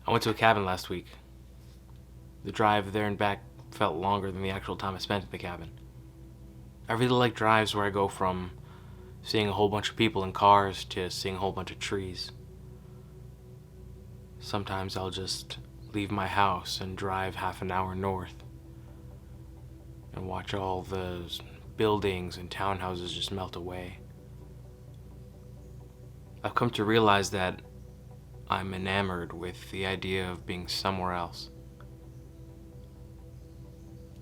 I went to a cabin last week. The drive there and back felt longer than the actual time I spent at the cabin. I really like drives where I go from seeing a whole bunch of people in cars to seeing a whole bunch of trees. Sometimes I'll just leave my house and drive half an hour north and watch all the buildings and townhouses just melt away. I've come to realize that I'm enamored with the idea of being somewhere else.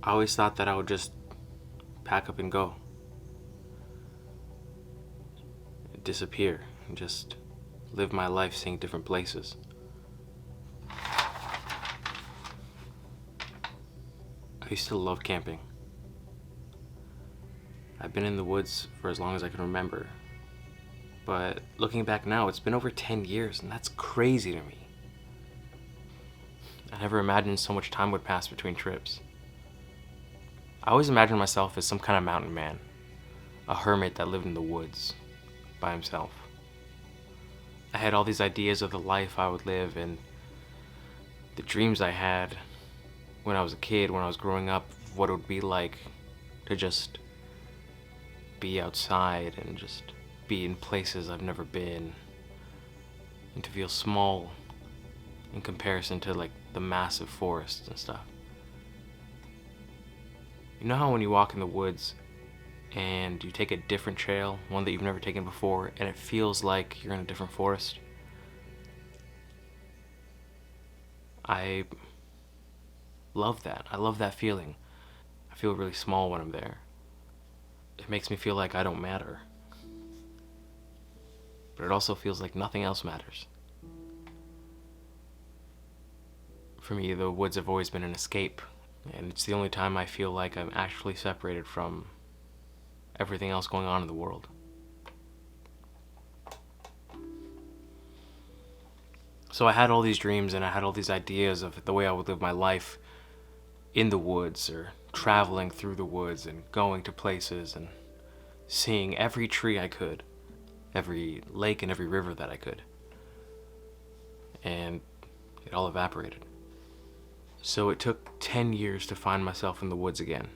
I always thought that I would just pack up and go, disappear, and just live my life seeing different places. I used to love camping. I've been in the woods for as long as I can remember. But looking back now, it's been over 10 years, and that's crazy to me. I never imagined so much time would pass between trips. I always imagined myself as some kind of mountain man, a hermit that lived in the woods by himself. I had all these ideas of the life I would live and the dreams I had when I was a kid, when I was growing up, of what it would be like to just be outside and just be in places I've never been, and to feel small in comparison to like the massive forests and stuff. You know how when you walk in the woods and you take a different trail, one that you've never taken before, and it feels like you're in a different forest? I love that. I love that feeling. I feel really small when I'm there. It makes me feel like I don't matter. But it also feels like nothing else matters. For me, the woods have always been an escape, and it's the only time I feel like I'm actually separated from everything else going on in the world. So I had all these dreams and I had all these ideas of the way I would live my life in the woods, or traveling through the woods and going to places and seeing every tree I could, every lake and every river that I could. And it all evaporated. So it took 10 years to find myself in the woods again.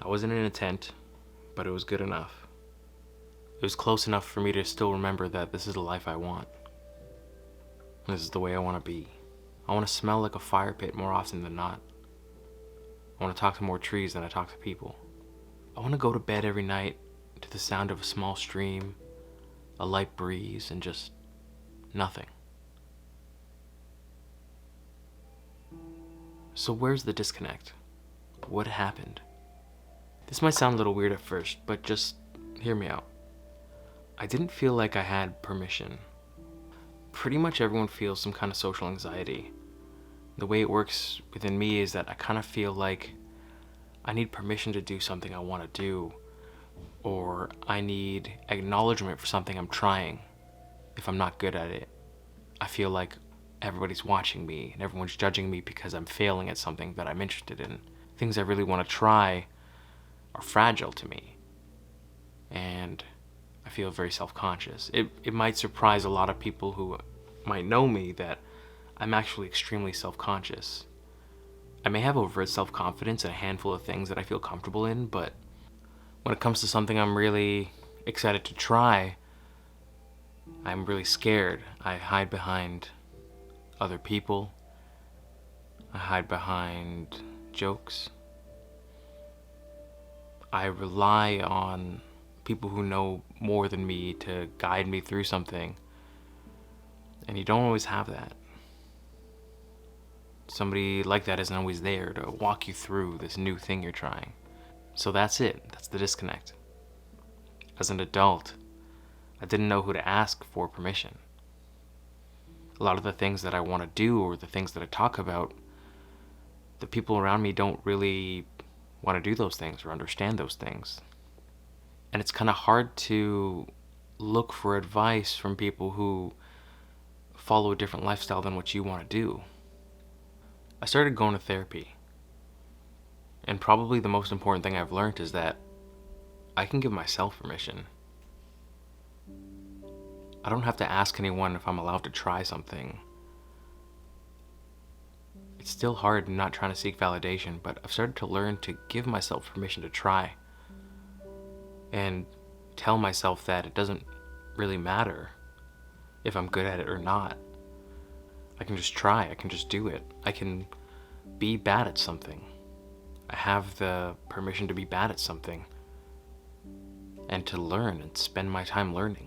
I wasn't in a tent, but it was good enough. It was close enough for me to still remember that this is the life I want. This is the way I want to be. I want to smell like a fire pit more often than not. I want to talk to more trees than I talk to people. I want to go to bed every night to the sound of a small stream, a light breeze, and just nothing. So where's the disconnect? What happened? This might sound a little weird at first, but just hear me out. I didn't feel like I had permission. Pretty much everyone feels some kind of social anxiety. The way it works within me is that I kind of feel like I need permission to do something I want to do, or I need acknowledgement for something I'm trying. If I'm not good at it, I feel like everybody's watching me and everyone's judging me because I'm failing at something that I'm interested in. Things I really want to try are fragile to me, and I feel very self-conscious. It might surprise a lot of people who might know me that I'm actually extremely self-conscious. I may have overt self-confidence in a handful of things that I feel comfortable in, but when it comes to something I'm really excited to try, I'm really scared. I hide behind other people. I hide behind jokes. I rely on people who know more than me to guide me through something. And you don't always have that. Somebody like that isn't always there to walk you through this new thing you're trying. So that's it. That's the disconnect. As an adult, I didn't know who to ask for permission. A lot of the things that I want to do, or the things that I talk about, the people around me don't really want to do those things or understand those things. And it's kind of hard to look for advice from people who follow a different lifestyle than what you want to do. I started going to therapy. And probably the most important thing I've learned is that I can give myself permission. I don't have to ask anyone if I'm allowed to try something. It's still hard not trying to seek validation, but I've started to learn to give myself permission to try and tell myself that it doesn't really matter if I'm good at it or not. I can just try, I can just do it. I can be bad at something. I have the permission to be bad at something and to learn and spend my time learning.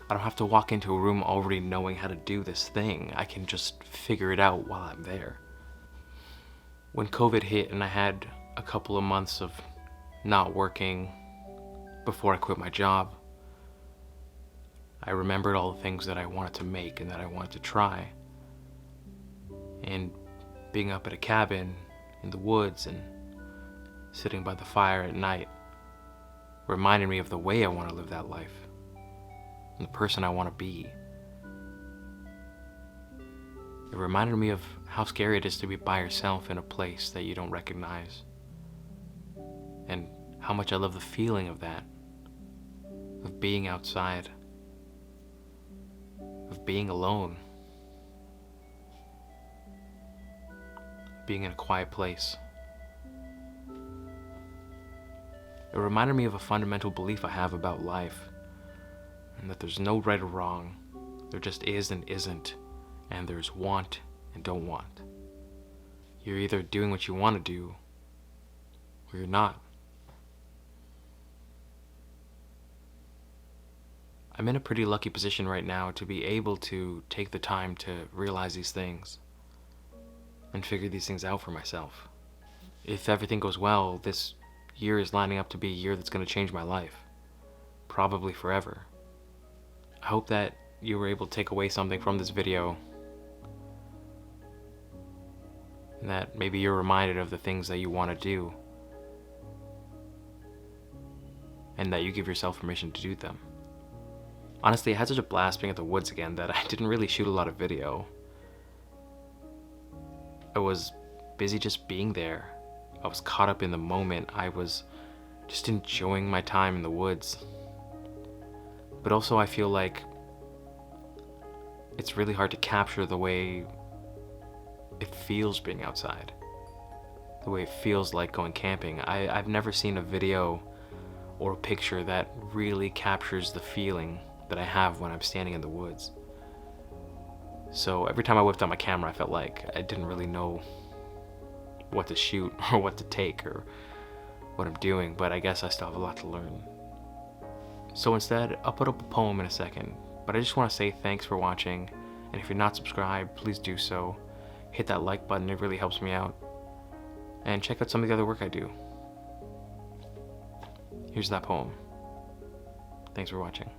I don't have to walk into a room already knowing how to do this thing. I can just figure it out while I'm there. When COVID hit and I had a couple of months of not working before I quit my job, I remembered all the things that I wanted to make and that I wanted to try. And being up at a cabin in the woods and sitting by the fire at night reminded me of the way I want to live that life and the person I want to be. It reminded me of how scary it is to be by yourself in a place that you don't recognize, and how much I love the feeling of that, of being outside, of being alone, being in a quiet place. It reminded me of a fundamental belief I have about life, and that there's no right or wrong. There just is and isn't, and there's want and don't want. You're either doing what you want to do, or you're not. I'm in a pretty lucky position right now to be able to take the time to realize these things and figure these things out for myself. If everything goes well, this year is lining up to be a year that's going to change my life, probably forever. I hope that you were able to take away something from this video, and that maybe you're reminded of the things that you want to do, and that you give yourself permission to do them. Honestly, I had such a blast being at the woods again that I didn't really shoot a lot of video. I was busy just being there. I was caught up in the moment. I was just enjoying my time in the woods. But also I feel like it's really hard to capture the way it feels being outside, the way it feels like going camping. I've never seen a video or a picture that really captures the feeling that I have when I'm standing in the woods. So every time I whipped out my camera, I felt like I didn't really know what to shoot or what to take or what I'm doing, but I guess I still have a lot to learn. So instead, I'll put up a poem in a second, but I just want to say thanks for watching, and if you're not subscribed, please do so. Hit that like button, it really helps me out. And check out some of the other work I do. Here's that poem. Thanks for watching.